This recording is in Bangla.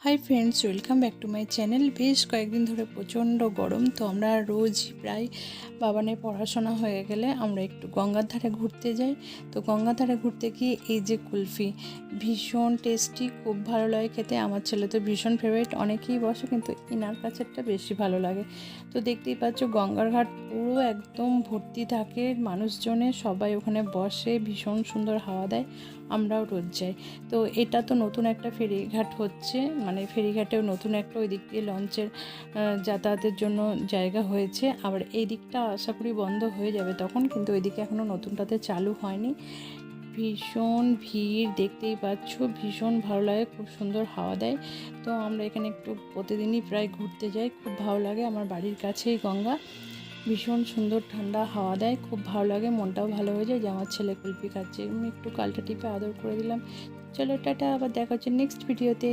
High friends welcome back to my channel. बेश कয়েকদিন ধরে প্রচণ্ড গরম, তো আমরা রোজ প্রায় বাবানের পড়াশোনা হয়ে গেলে আমরা একটু গঙ্গার ধারে ঘুরতে যাই। তো গঙ্গার ধারে ঘুরতে গিয়ে এই যে কুলফি ভীষণ টেস্টি, খুব ভালো লাগে খেতে। আমার ছেলে তো ভীষণ ফেভারিট, অনেকেই বসে কিন্তু এনার কাছেরটা বেশি ভালো লাগে। তো দেখতেই পাচ্ছ গঙ্গার ঘাট পুরো একদম ভর্তি থাকে মানুষজনে, সবাই ওখানে বসে, ভীষণ সুন্দর হাওয়া দেয়। আমরাও রোজ যাই। তো এটা তো নতুন একটা ফেরিঘাট হচ্ছে, মানে ফেরিঘাটেও নতুন একটা ওই দিক দিয়ে লঞ্চের যাতায়াতের জন্য জায়গা হয়েছে। আবার এই দিকটা আশা করি বন্ধ হয়ে যাবে তখন, কিন্তু ওই দিকে এখনও নতুনটাতে চালু হয়নি। ভীষণ ভিড়, দেখতেই পাচ্ছ, ভীষণ ভালো লাগে, খুব সুন্দর হাওয়া দেয়। তো আমরা এখানে একটু প্রতিদিনই প্রায় ঘুরতে যাই, খুব ভালো লাগে। আমার বাড়ির কাছেই গঙ্গা, ভীষণ সুন্দর ঠান্ডা হাওয়া দেয়, খুব ভালো লাগে, মনটাও ভালো হয়ে যায় যে আমার ছেলে কুলফি খাচ্ছে। আমি একটু গালটা টিপে আদর করে দিলাম। চলো টাটা, আবার দেখা হচ্ছে নেক্সট ভিডিওতে।